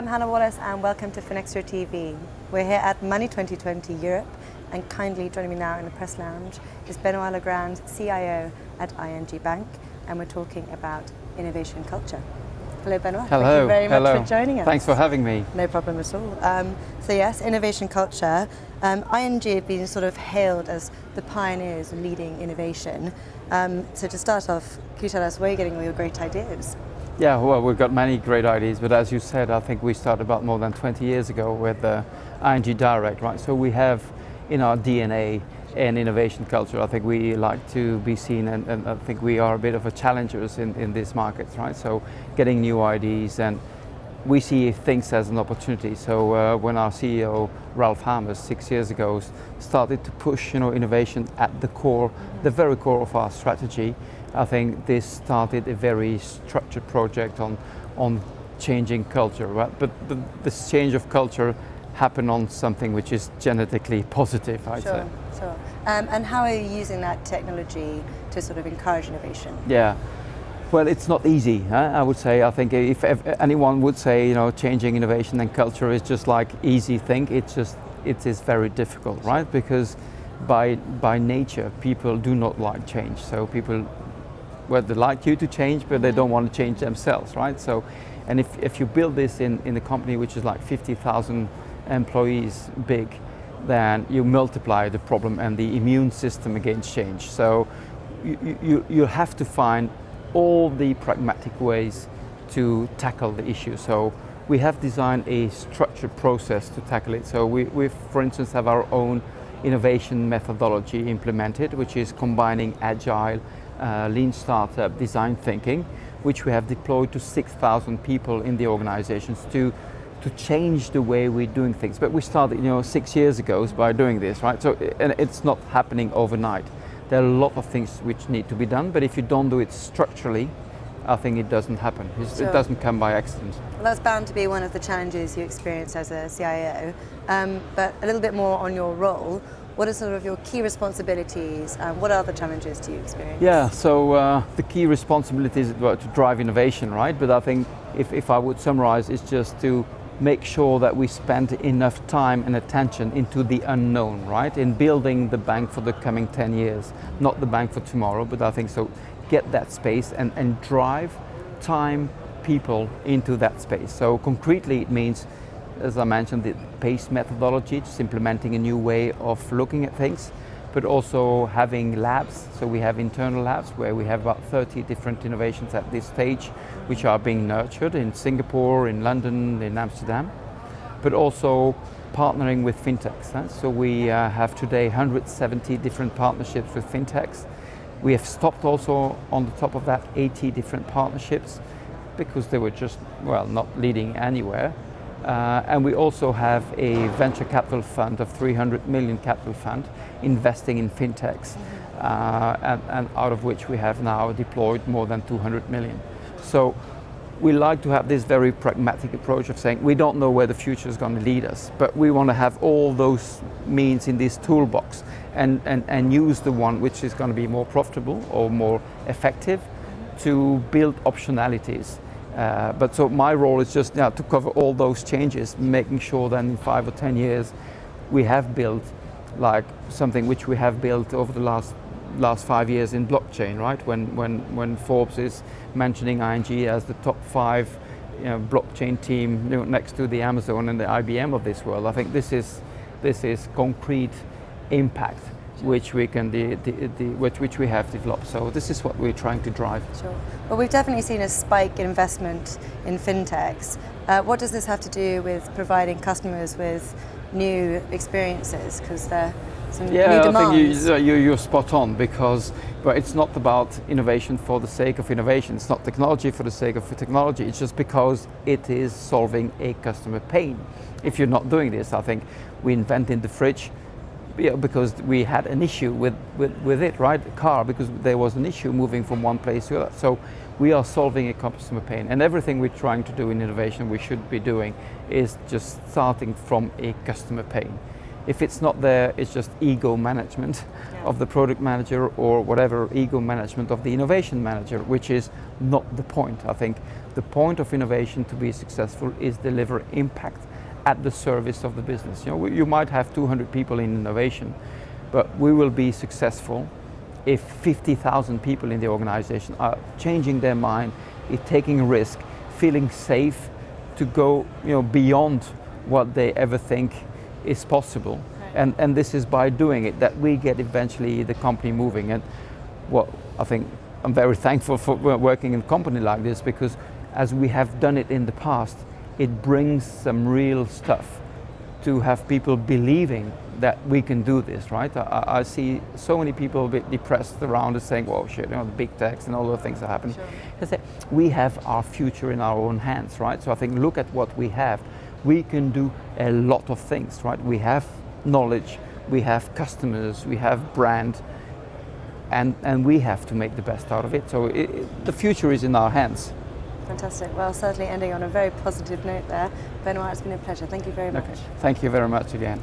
I'm Hannah Wallace and welcome to Finextra TV. We're here at Money 2020 Europe, and kindly joining me now in the press lounge is Benoit Legrand, CIO at ING Bank, and we're talking about innovation culture. Hello Benoit, Hello. Thank you very much for joining us. Thanks for having me. No problem at all. So yes, innovation culture. ING have been sort of hailed as the pioneers in leading innovation. So to start off, can you tell us where you're getting all your great ideas? Yeah, well, we've got many great ideas, but as you said, I think we started about more than 20 years ago with ING Direct, right? So we have in our DNA an innovation culture. I think we like to be seen, and I think we are a bit of a challengers in this market, right? So getting new ideas, and we see things as an opportunity. So when our CEO, Ralph Hamers, 6 years ago, started to push innovation at the core, the very core of our strategy, I think this started a very structured project on changing culture, right? But this change of culture happened on something which is genetically positive, I'd say. Sure. And how are you using that technology to sort of encourage innovation? Yeah. Well, it's not easy, I would say. I think if anyone would say, changing innovation and culture is just like easy thing, it is very difficult, right? Because by nature, people do not like change. So people, well, they like you to change, but they don't want to change themselves, right? So, and if you build this in a company which is like 50,000 employees big, then you multiply the problem and the immune system against change. So you have to find all the pragmatic ways to tackle the issue. So we have designed a structured process to tackle it. So we for instance, have our own innovation methodology implemented, which is combining agile, lean startup design thinking, which we have deployed to 6,000 people in the organizations to change the way we're doing things. But we started 6 years ago by doing this, right? So, and it's not happening overnight. There are a lot of things which need to be done, but if you don't do it structurally, I think it doesn't happen. Sure. It doesn't come by accident. Well, that's bound to be one of the challenges you experience as a CIO. But a little bit more on your role. What are sort of your key responsibilities? What other challenges do you experience? Yeah, so the key responsibilities are to drive innovation, right? But I think if I would summarize, it's just to make sure that we spend enough time and attention into the unknown, right? In building the bank for the coming 10 years, not the bank for tomorrow, but I think so get that space and drive time, people into that space. So concretely it means, as I mentioned, the PACE methodology, just implementing a new way of looking at things, but also having labs. So we have internal labs where we have about 30 different innovations at this stage, which are being nurtured in Singapore, in London, in Amsterdam, but also partnering with fintechs. So we have today 170 different partnerships with fintechs. We have stopped also on the top of that 80 different partnerships because they were just, well, not leading anywhere. And we also have a venture capital fund of 300 million capital fund investing in fintechs, and out of which we have now deployed more than 200 million. So we like to have this very pragmatic approach of saying we don't know where the future is going to lead us, but we want to have all those means in this toolbox and use the one which is going to be more profitable or more effective to build optionalities. But so my role is just to cover all those changes, making sure that in 5 or 10 years we have built like something which we have built over the last 5 years in blockchain, right? When Forbes is mentioning ING as the top 5 blockchain team next to the Amazon and the IBM of this world, I think this is concrete impact which we can which we have developed. So this is what we're trying to drive. Sure. Well, we've definitely seen a spike in investment in fintechs. What does this have to do with providing customers with new experiences? Because there are some new demands. I think you're spot on, because it's not about innovation for the sake of innovation. It's not technology for the sake of technology. It's just because it is solving a customer pain. If you're not doing this, I think we invented the fridge because we had an issue with it, right? The car, because there was an issue moving from one place to another. So we are solving a customer pain, and everything we're trying to do in innovation we should be doing is just starting from a customer pain. If it's not there, it's just ego management of the product manager or whatever ego management of the innovation manager, which is not the point. I think the point of innovation to be successful is deliver impact at the service of the business. You know, you might have 200 people in innovation, but we will be successful if 50,000 people in the organization are changing their mind, taking a risk, feeling safe to go, you know, beyond what they ever think is possible. Right. And this is by doing it that we get eventually the company moving. And what I think I'm very thankful for working in a company like this, because as we have done it in the past, it brings some real stuff to have people believing that we can do this, right? I see so many people a bit depressed around us saying, well, shit, you know, the big techs and all those things are happening. Sure. We have our future in our own hands, right? So I think look at what we have. We can do a lot of things, right? We have knowledge, we have customers, we have brand, and we have to make the best out of it. So the future is in our hands. Fantastic. Well, certainly ending on a very positive note there. Benoit, it's been a pleasure. Thank you very much. Thank you very much again.